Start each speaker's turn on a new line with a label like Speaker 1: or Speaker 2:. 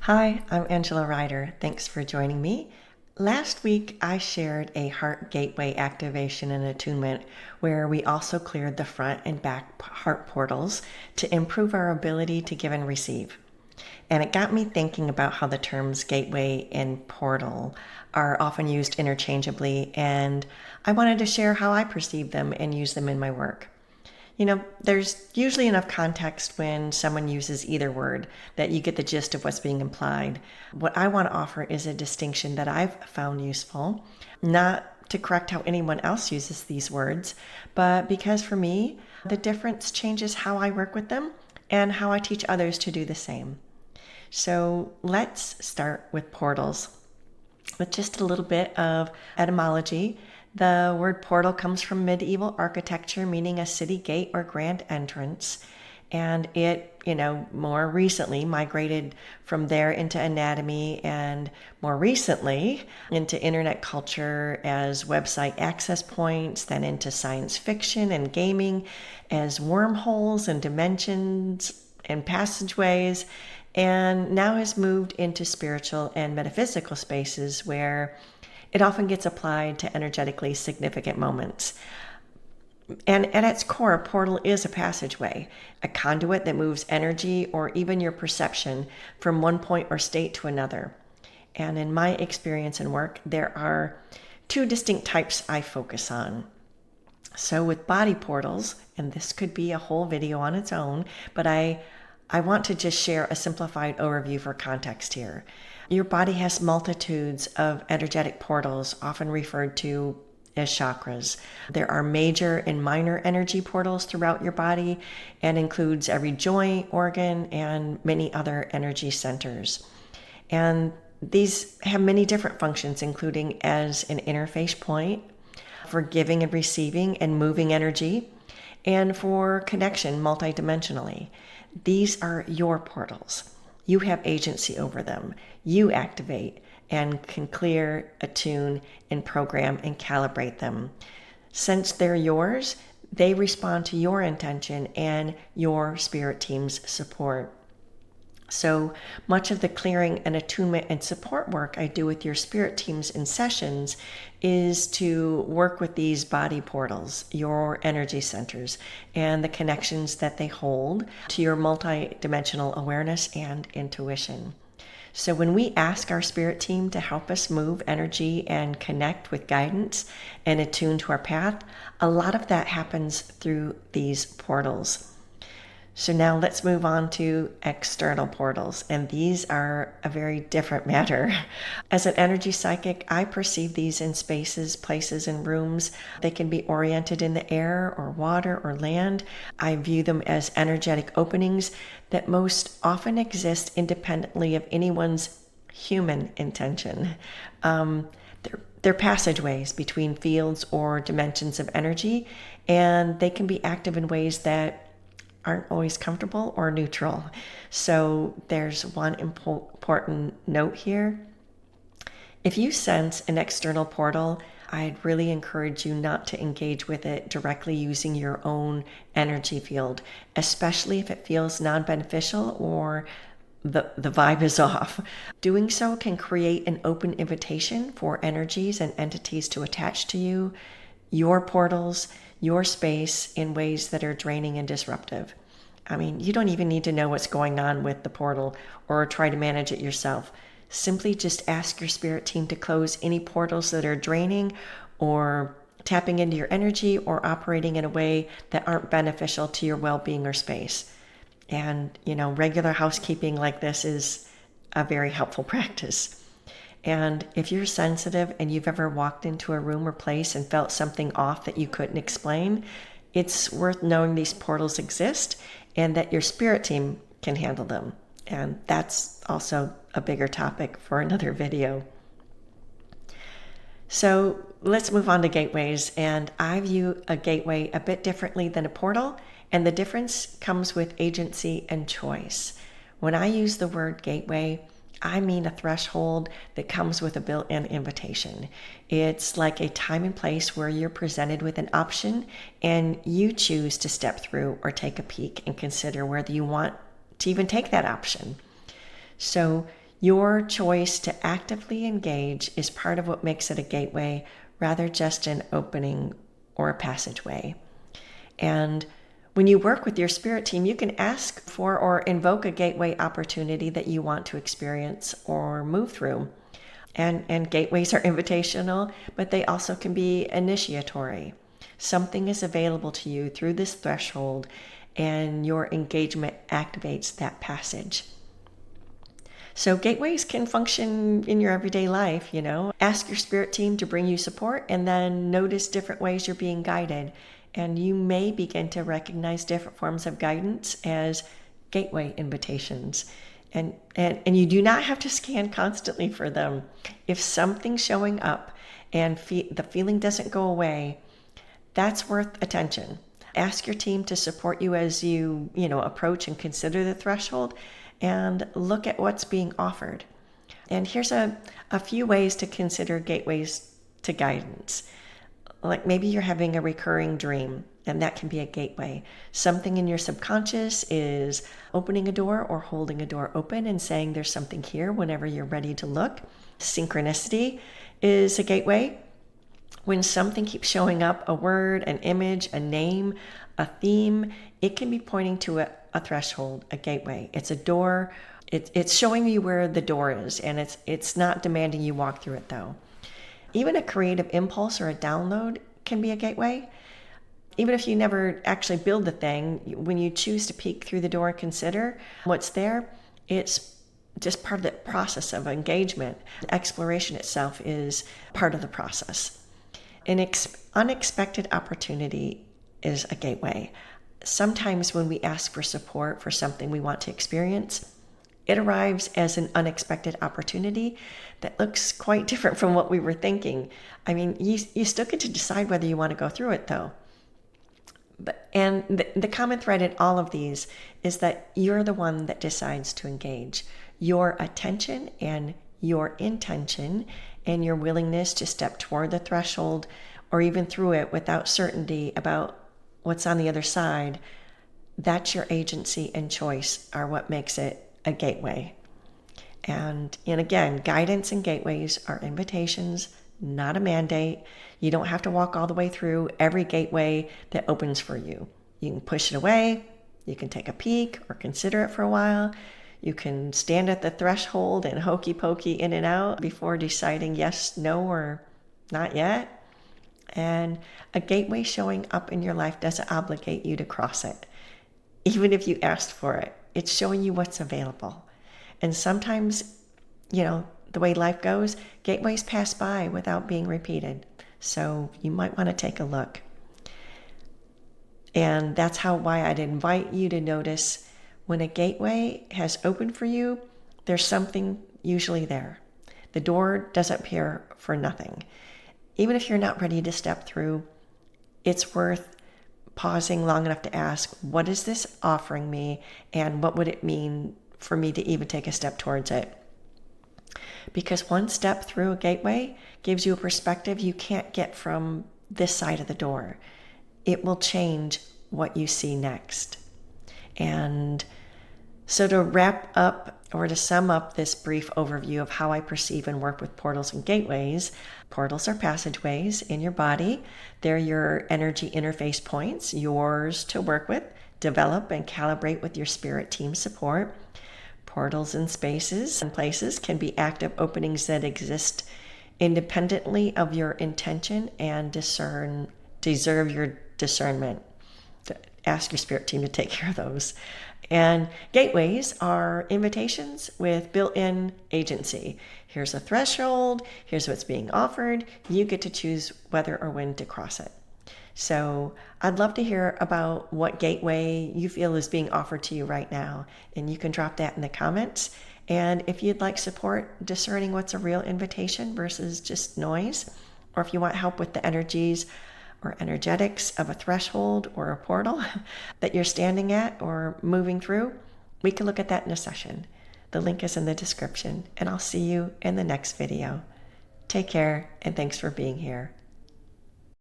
Speaker 1: Hi, I'm Angela Ryder. Thanks for joining me. Last week, I shared a heart gateway activation and attunement where we also cleared the front and back heart portals to improve our ability to give and receive. And it got me thinking about how the terms gateway and portal are often used interchangeably, and I wanted to share how I perceive them and use them in my work. There's usually enough context when someone uses either word that you get the gist of what's being implied. What I want to offer is a distinction that I've found useful, not to correct how anyone else uses these words, but because for me, the difference changes how I work with them and how I teach others to do the same. So let's start with portals. With just a little bit of etymology, the word portal comes from medieval architecture, meaning a city gate or grand entrance. And it, more recently migrated from there into anatomy and more recently into internet culture as website access points, then into science fiction and gaming as wormholes and dimensions and passageways, and now has moved into spiritual and metaphysical spaces where it often gets applied to energetically significant moments. And at its core, a portal is a passageway, a conduit that moves energy or even your perception from one point or state to another. And in my experience and work, there are two distinct types I focus on. So with body portals, and this could be a whole video on its own, but I want to just share a simplified overview for context here. Your body has multitudes of energetic portals, often referred to as chakras. There are major and minor energy portals throughout your body and includes every joint, organ, and many other energy centers. And these have many different functions, including as an interface point for giving and receiving and moving energy, and for connection multidimensionally. These are your portals. You have agency over them. You activate and can clear, attune, and program and calibrate them. Since they're yours, they respond to your intention and your spirit team's support. So much of the clearing and attunement and support work I do with your spirit teams in sessions is to work with these body portals, your energy centers, and the connections that they hold to your multidimensional awareness and intuition. So when we ask our spirit team to help us move energy and connect with guidance and attune to our path, a lot of that happens through these portals. So now let's move on to external portals, and these are a very different matter. As an energy psychic, I perceive these in spaces, places, and rooms. They can be oriented in the air or water or land. I view them as energetic openings that most often exist independently of anyone's human intention. They're passageways between fields or dimensions of energy, and they can be active in ways that aren't always comfortable or neutral. So there's one important note here. If you sense an external portal, I'd really encourage you not to engage with it directly using your own energy field, especially if it feels non-beneficial or the vibe is off. Doing so can create an open invitation for energies and entities to attach to you, your portals, your space in ways that are draining and disruptive. I mean, you don't even need to know what's going on with the portal or try to manage it yourself. Simply just ask your spirit team to close any portals that are draining or tapping into your energy or operating in a way that aren't beneficial to your well-being or space. And, regular housekeeping like this is a very helpful practice. And if you're sensitive and you've ever walked into a room or place and felt something off that you couldn't explain, it's worth knowing these portals exist and that your spirit team can handle them. And that's also a bigger topic for another video. So let's move on to gateways. And I view a gateway a bit differently than a portal, and the difference comes with agency and choice. When I use the word gateway, I mean a threshold that comes with a built-in invitation. It's like a time and place where you're presented with an option and you choose to step through or take a peek and consider whether you want to even take that option. So Your choice to actively engage is part of what makes it a gateway, rather just an opening or a passageway. And when you work with your spirit team, you can ask for or invoke a gateway opportunity that you want to experience or move through. And gateways are invitational, but they also can be initiatory. Something is available to you through this threshold, and your engagement activates that passage. So gateways can function in your everyday life, Ask your spirit team to bring you support, and then notice different ways you're being guided. And you may begin to recognize different forms of guidance as gateway invitations. And you do not have to scan constantly for them. If something's showing up and the feeling doesn't go away, that's worth attention. Ask your team to support you as you approach and consider the threshold, and look at what's being offered. And here's a few ways to consider gateways to guidance. Like maybe you're having a recurring dream, and that can be a gateway. Something in your subconscious is opening a door or holding a door open and saying there's something here whenever you're ready to look. Synchronicity is a gateway. When something keeps showing up, a word, an image, a name, a theme, it can be pointing to a threshold, a gateway. It's a door. It's showing you where the door is, and it's not demanding you walk through it, though. Even a creative impulse or a download can be a gateway. Even if you never actually build the thing, when you choose to peek through the door and consider what's there, it's just part of the process of engagement. Exploration itself is part of the process. An unexpected opportunity is a gateway. Sometimes when we ask for support for something we want to experience, it arrives as an unexpected opportunity that looks quite different from what we were thinking. I mean, you still get to decide whether you want to go through it, though. And the common thread in all of these is that you're the one that decides to engage. Your attention and your intention and your willingness to step toward the threshold or even through it without certainty about what's on the other side, that's your agency and choice are what makes it a gateway. And again, guidance and gateways are invitations, not a mandate. You don't have to walk all the way through every gateway that opens for you. You can push it away. You can take a peek or consider it for a while. You can stand at the threshold and hokey pokey in and out before deciding yes, no, or not yet. And a gateway showing up in your life doesn't obligate you to cross it. Even if you asked for it, it's showing you what's available. And sometimes, the way life goes, gateways pass by without being repeated. So you might want to take a look. And that's why I'd invite you to notice when a gateway has opened for you, there's something usually there. The door doesn't appear for nothing. Even if you're not ready to step through, it's worth pausing long enough to ask, what is this offering me, and what would it mean for me to even take a step towards it? Because one step through a gateway gives you a perspective you can't get from this side of the door. It will change what you see next. And so to wrap up or to sum up this brief overview of how I perceive and work with portals and gateways, portals are passageways in your body. They're your energy interface points, yours to work with, develop, and calibrate with your spirit team support. Portals in spaces and places can be active openings that exist independently of your intention and deserve your discernment. Ask your spirit team to take care of those. And gateways are invitations with built-in agency. Here's a threshold. Here's what's being offered. You get to choose whether or when to cross it. So I'd love to hear about what gateway you feel is being offered to you right now. And you can drop that in the comments. And if you'd like support discerning what's a real invitation versus just noise, or if you want help with the energies or energetics of a threshold or a portal that you're standing at or moving through, we can look at that in a session. The link is in the description, and I'll see you in the next video. Take care, and thanks for being here.